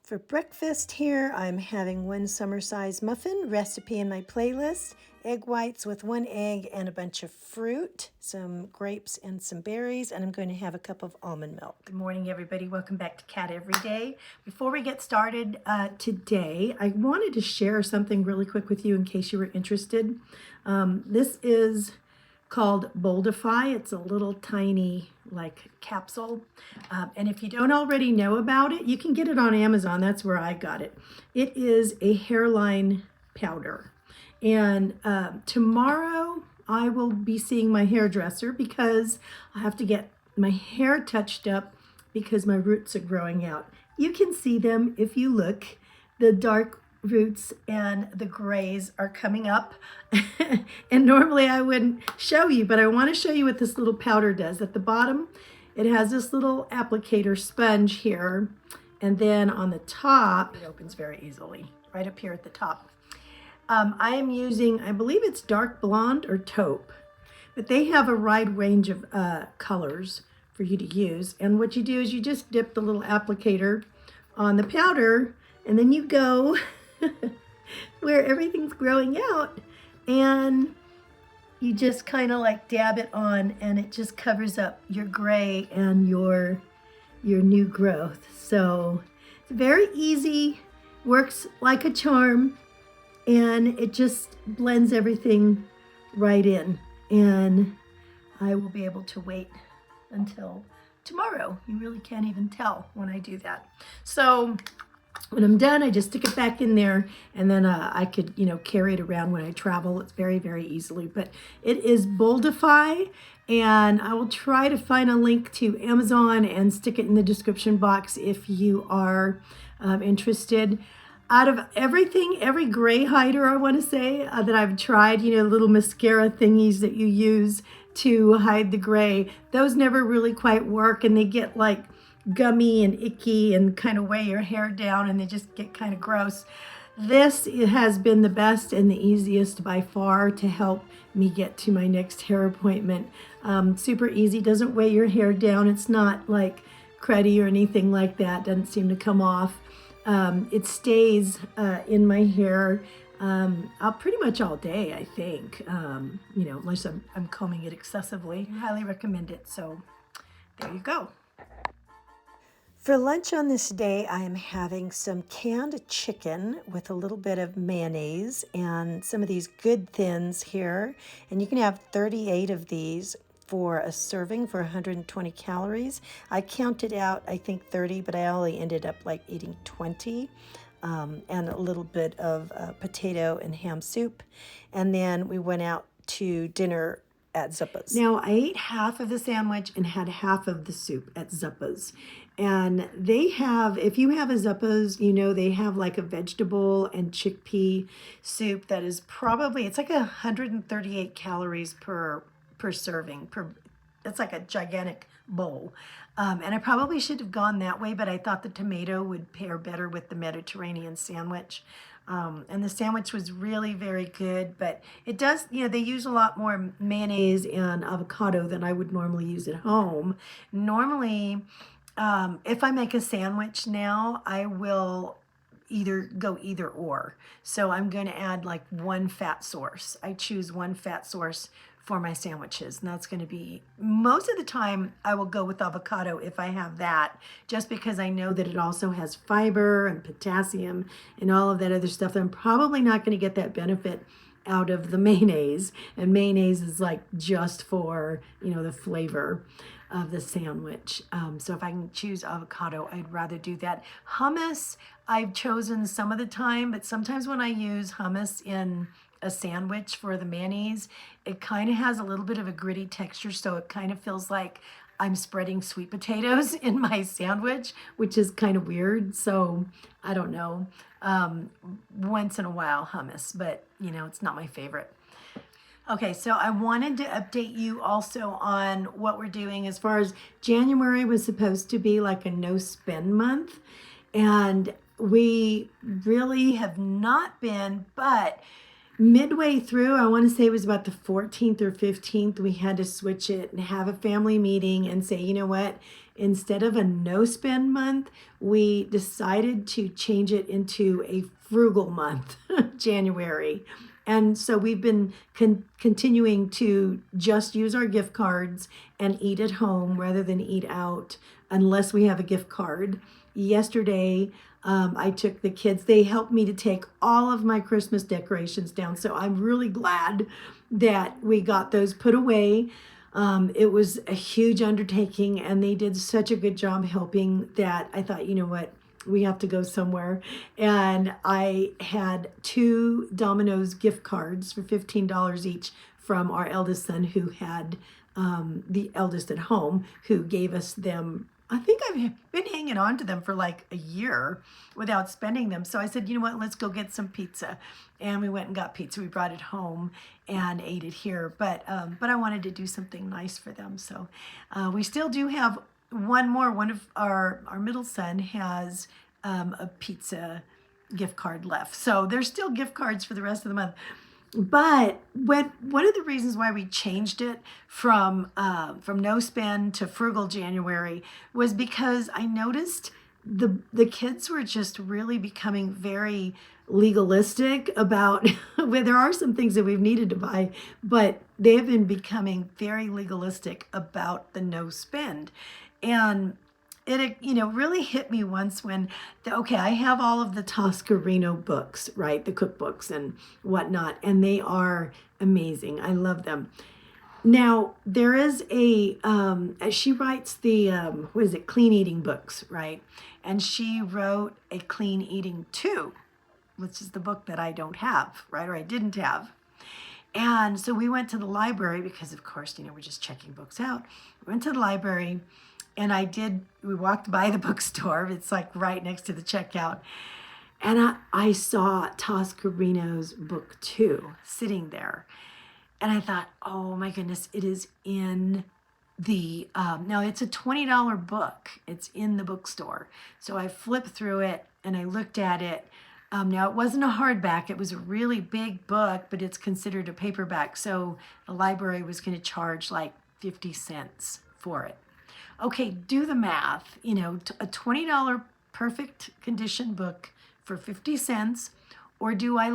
For breakfast here, I'm having one summer-sized muffin, recipe in my playlist, egg whites with 1 egg and a bunch of fruit, some grapes and some berries, and I'm going to have a cup of almond milk. Good morning, everybody. Welcome back to Cat Every Day. Before we get started today, I wanted to share something really quick with you in case you were interested. This is called Boldify. It's a little tiny capsule. And if you don't already know about it, you can get it on Amazon. That's where I got it. It is a hairline powder. And tomorrow I will be seeing my hairdresser because I have to get my hair touched up because my roots are growing out. You can see them if you look. The dark roots and the grays are coming up. And normally I wouldn't show you, but I want to show you what this little powder does. At the bottom, it has this little applicator sponge here. And then on the top, it opens very easily, right up here at the top. I am using, I believe it's dark blonde or taupe, but they have a wide range of colors for you to use. And what you do is you just dip the little applicator on the powder, and then you go where everything's growing out, and you just kind of dab it on, and it just covers up your gray and your new growth. So it's very easy, works like a charm, and it just blends everything right in. And I will be able to wait until tomorrow. You really can't even tell when I do that. So when I'm done, I just stick it back in there, and then I could, carry it around when I travel. It's very, very easily. But it is Boldify, and I will try to find a link to Amazon and stick it in the description box if you are interested. Out of everything, every gray hider, I want to say, that I've tried, little mascara thingies that you use to hide the gray, those never really quite work, and they get gummy and icky and kind of weigh your hair down, and they just get kind of gross. This has been the best and the easiest by far to help me get to my next hair appointment. Super easy, doesn't weigh your hair down. It's not cruddy or anything like that. Doesn't seem to come off. It stays in my hair pretty much all day, I think, unless I'm combing it excessively. I highly recommend it. So there you go. For lunch on this day, I am having some canned chicken with a little bit of mayonnaise and some of these good thins here. And you can have 38 of these for a serving for 120 calories. I counted out, I think 30, but I only ended up eating 20. And a little bit of potato and ham soup. And then we went out to dinner at Zuppa's. Now, I ate half of the sandwich and had half of the soup at Zuppa's. And they have, if you have a Zuppa's, they have a vegetable and chickpea soup that is probably, it's 138 calories per serving. It's a gigantic bowl. And I probably should have gone that way, but I thought the tomato would pair better with the Mediterranean sandwich. And the sandwich was really very good, but it does, they use a lot more mayonnaise and avocado than I would normally use at home. Normally, if I make a sandwich now, I will go either or. So I'm going to add one fat source. I choose one fat source for my sandwiches, and that's going to be, most of the time I will go with avocado if I have that, just because I know that it also has fiber and potassium and all of that other stuff. I'm probably not going to get that benefit out of the mayonnaise, and mayonnaise is just for the flavor of the sandwich. So if I can choose avocado, I'd rather do that. Hummus I've chosen some of the time, but sometimes when I use hummus in a sandwich for the mayonnaise, it kind of has a little bit of a gritty texture, so it kind of feels like I'm spreading sweet potatoes in my sandwich, which is kind of weird. So I don't know, once in a while hummus, but it's not my favorite. Okay, so I wanted to update you also on what we're doing as far as January was supposed to be a no spend month, and we really have not been, but midway through, I want to say it was about the 14th or 15th, we had to switch it and have a family meeting and say, you know what? Instead of a no spend month, we decided to change it into a frugal month, January. And so we've been continuing to just use our gift cards and eat at home rather than eat out unless we have a gift card. Yesterday, I took the kids, they helped me to take all of my Christmas decorations down. So I'm really glad that we got those put away. It was a huge undertaking and they did such a good job helping that I thought, you know what, we have to go somewhere. And I had 2 Domino's gift cards for $15 each from our eldest son who had the eldest at home who gave us them. I think I've been hanging on to them for like a year without spending them. So I said, you know what, let's go get some pizza. And we went and got pizza. We brought it home and ate it here. But I wanted to do something nice for them. So we still do have one more. One of our middle son has a pizza gift card left. So there's still gift cards for the rest of the month. But one of the reasons why we changed it from no spend to frugal January was because I noticed the kids were just really becoming very legalistic about well, there are some things that we've needed to buy, but they've been becoming very legalistic about the no spend. And it really hit me once when okay, I have all of the Toscarino books, right, the cookbooks and whatnot, and they are amazing. I love them. Now there is she writes the what is it, clean eating books, right? And she wrote a clean eating 2, which is the book that I don't have, right, or I didn't have. And so we went to the library because of course, we're just checking books out. We went to the library. And we walked by the bookstore. It's like right next to the checkout. And I saw Toscarino's book 2 sitting there. And I thought, oh my goodness, it is in the, now it's a $20 book. It's in the bookstore. So I flipped through it and I looked at it. Now it wasn't a hardback. It was a really big book, but it's considered a paperback. So the library was going to charge like 50 cents for it. Okay, do the math, a $20 perfect condition book for 50 cents, or do I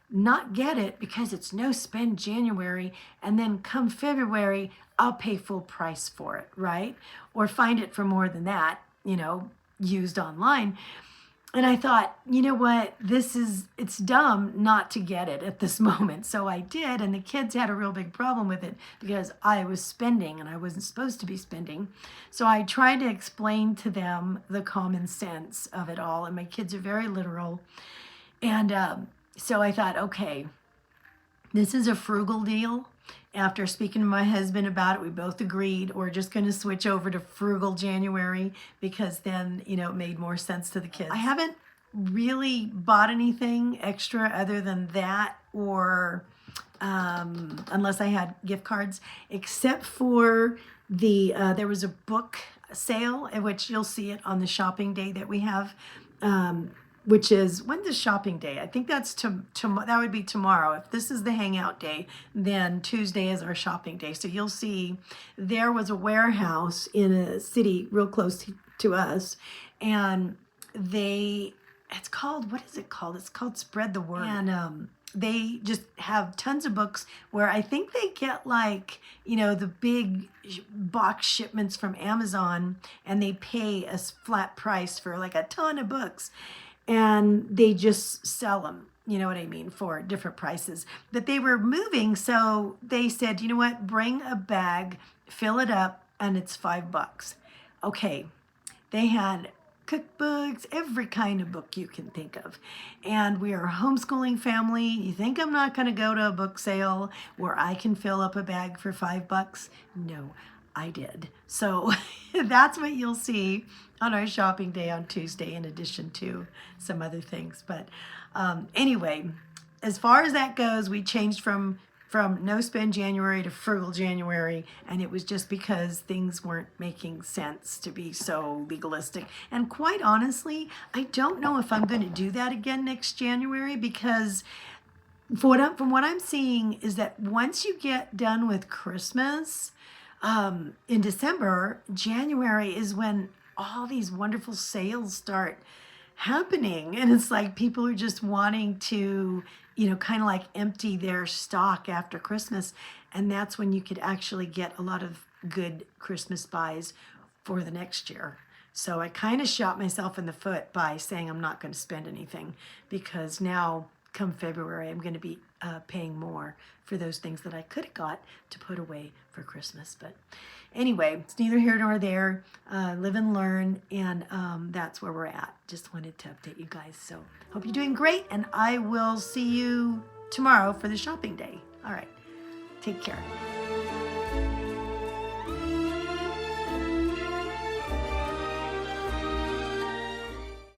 not get it because it's no spend January and then come February, I'll pay full price for it, right? Or find it for more than that, used online. And I thought, you know what, it's dumb not to get it at this moment. So I did, and the kids had a real big problem with it because I was spending and I wasn't supposed to be spending. So I tried to explain to them the common sense of it all, and my kids are very literal. And so I thought, okay, this is a frugal deal. After speaking to my husband about it, we both agreed we're just going to switch over to frugal January because then, it made more sense to the kids. I haven't really bought anything extra other than that or unless I had gift cards, except for there was a book sale, which you'll see it on the shopping day that we have. Which is, when's the shopping day? I think that's that would be tomorrow. If this is the hangout day, then Tuesday is our shopping day. So you'll see there was a warehouse in a city real close to us, and it's called, what is it called? It's called Spread the Word. And they just have tons of books where I think they get the big box shipments from Amazon, and they pay a flat price for a ton of books. And they just sell them, you know what I mean, for different prices. But they were moving, so they said, you know what, bring a bag, fill it up, and it's $5. Okay, they had cookbooks, every kind of book you can think of. And we are a homeschooling family. You think I'm not going to go to a book sale where I can fill up a bag for $5? No, I did. So that's what you'll see on our shopping day on Tuesday, in addition to some other things. But anyway, as far as that goes, we changed from no spend January to frugal January, and it was just because things weren't making sense to be so legalistic. And quite honestly, I don't know if I'm going to do that again next January because from what I'm seeing is that once you get done with Christmas, in December, January is when all these wonderful sales start happening. And it's like people are just wanting to, kind of like empty their stock after Christmas. And that's when you could actually get a lot of good Christmas buys for the next year. So I kind of shot myself in the foot by saying I'm not going to spend anything, because now come February, I'm going to be paying more for those things that I could have got to put away for Christmas. But anyway, it's neither here nor there. Live and learn, and that's where we're at. Just wanted to update you guys. So hope you're doing great, and I will see you tomorrow for the shopping day. All right, take care.